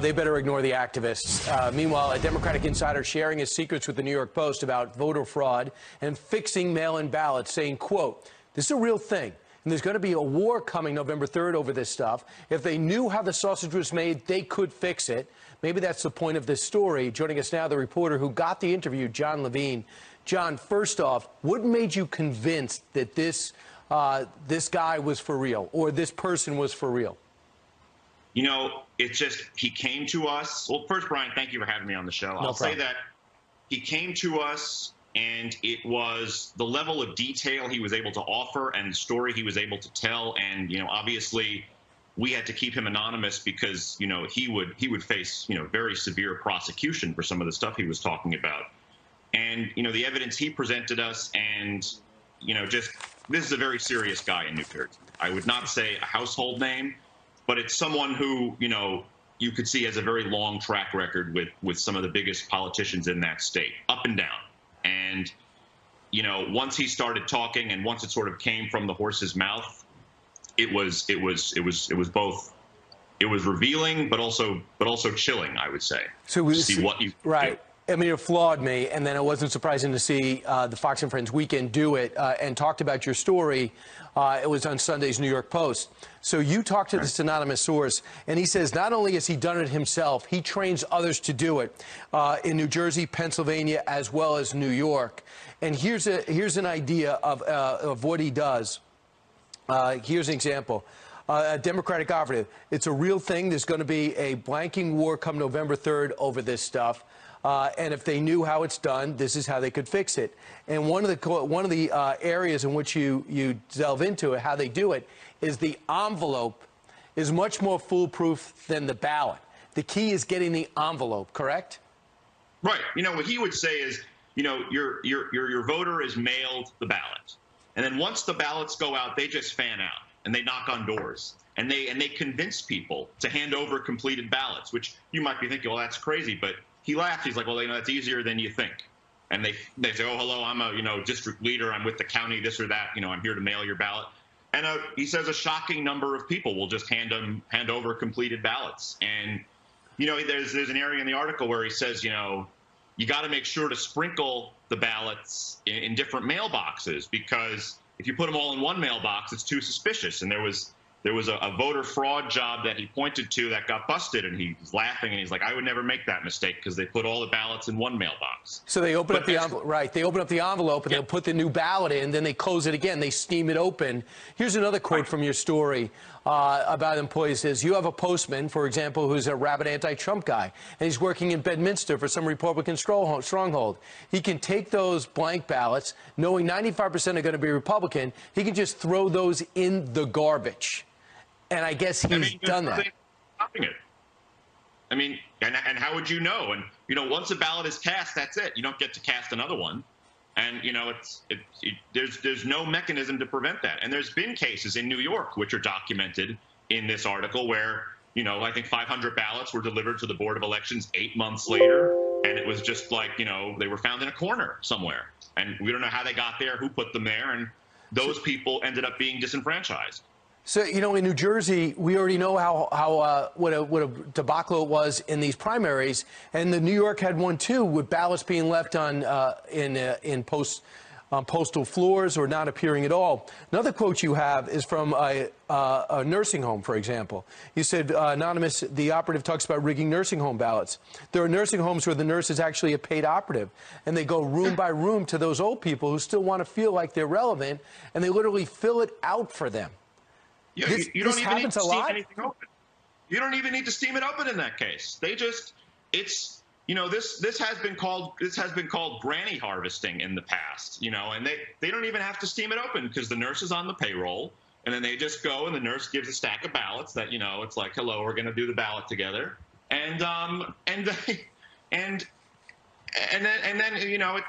They better ignore the activists. Meanwhile, a Democratic insider sharing his secrets with the New York Post about voter fraud and fixing mail-in ballots, saying, quote, "This is a real thing. And there's going to be a war coming November 3rd over this stuff. If they knew how the sausage was made, they could fix it." Maybe that's the point of this story. Joining us now, the reporter who got the interview, John Levine. John, first off, what made you convinced that this guy was for real, or this person was for real? You know, it's just, he came to us. Well, first, Brian, thank you for having me on the show. I'll say that he came to us, and it was the level of detail he was able to offer and the story he was able to tell. And, you know, obviously we had to keep him anonymous because, you know, he would face, you know, very severe prosecution for some of the stuff he was talking about. And, you know, the evidence he presented us, and, you know, just, this is a very serious guy in New Jersey. I would not say a household name, but it's someone who, you know, you could see has a very long track record with some of the biggest politicians in that state, up and down. And, you know, once he started talking, and once it sort of came from the horse's mouth, it was both, it was revealing, but also chilling, I would say. So we see what you do. I mean, it flawed me, and then it wasn't surprising to see the Fox and Friends Weekend do it and talked about your story. It was on Sunday's New York Post. So you talked to this anonymous source, and he says not only has he done it himself, he trains others to do it in New Jersey, Pennsylvania, as well as New York. And here's an idea of what he does. Here's an example. A Democratic operative. It's a real thing. There's going to be a blanking war come November 3rd over this stuff. And if they knew how it's done, this is how they could fix it. And one of the areas in which you delve into it, how they do it, is the envelope is much more foolproof than the ballot. The key is getting the envelope, correct? Right. You know, what he would say is, you know, your voter is mailed the ballot. And then once the ballots go out, they just fan out and they knock on doors. And they convince people to hand over completed ballots, which you might be thinking, well, that's crazy. But he laughed. He's like, well, you know, that's easier than you think. And they say, oh, hello, I'm a, you know, district leader. I'm with the county, this or that. You know, I'm here to mail your ballot. And he says a shocking number of people will just hand over completed ballots. And, you know, there's an area in the article where he says, you know, you got to make sure to sprinkle the ballots in different mailboxes, because if you put them all in one mailbox, it's too suspicious. And there was a voter fraud job that he pointed to that got busted, and he's laughing, and he's like, I would never make that mistake because they put all the ballots in one mailbox. So they open up the envelope, right? They open up the envelope, and they'll put the new ballot in, then they close it again. They steam it open. Here's another quote from your story about employees. Says, you have a postman, for example, who's a rabid anti-Trump guy, and he's working in Bedminster for some Republican stronghold. He can take those blank ballots, knowing 95% are going to be Republican. He can just throw those in the garbage. And I guess he's done that. Stopping it. I mean, and how would you know? And, you know, once a ballot is cast, that's it. You don't get to cast another one. And, you know, there's no mechanism to prevent that. And there's been cases in New York, which are documented in this article, where, you know, I think 500 ballots were delivered to the Board of Elections 8 months later. And it was just like, you know, they were found in a corner somewhere. And we don't know how they got there, who put them there. And those people ended up being disenfranchised. So, you know, in New Jersey, we already know what a debacle it was in these primaries, and the New York had one too, with ballots being left on in postal floors or not appearing at all. Another quote you have is from a nursing home, for example. You said, anonymous, the operative talks about rigging nursing home ballots. There are nursing homes where the nurse is actually a paid operative, and they go room by room to those old people who still want to feel like they're relevant, and they literally fill it out for them. Yeah, you don't even need to steam anything open. You don't even need to steam it open in that case. They just, it's, you know, this has been called granny harvesting in the past, you know, and they don't even have to steam it open because the nurse is on the payroll, and then they just go and the nurse gives a stack of ballots that, you know, it's like, hello, we're going to do the ballot together, and then you know,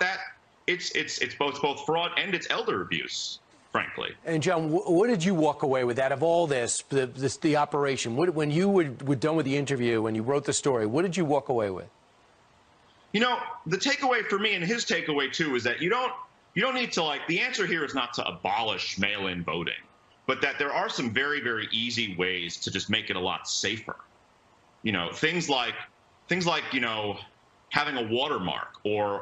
it's both fraud and it's elder abuse, frankly. And John, what did you walk away with out of all this, the operation? When you were done with the interview, when you wrote the story, what did you walk away with? You know, the takeaway for me, and his takeaway too, is that you don't need to, like, the answer here is not to abolish mail-in voting, but that there are some very, very easy ways to just make it a lot safer. things like having a watermark or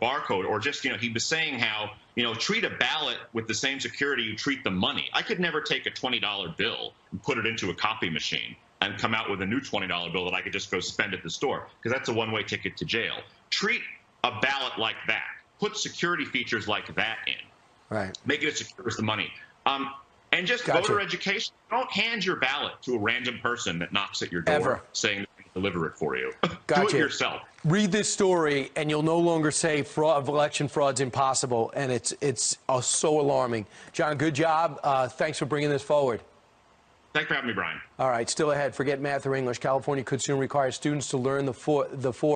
barcode, or just, he was saying how, treat a ballot with the same security you treat the money. I could never take a $20 bill and put it into a copy machine and come out with a new $20 bill that I could just go spend at the store, because that's a one-way ticket to jail. Treat a ballot like that. Put security features like that in. Right. Make it as secure as the money. And just voter education. Don't hand your ballot to a random person that knocks at your door saying they can deliver it for you. Do it yourself. Read this story, and you'll no longer say election fraud's impossible, and it's so alarming. John, good job. Thanks for bringing this forward. Thanks for having me, Brian. All right, still ahead. Forget math or English. California could soon require students to learn the four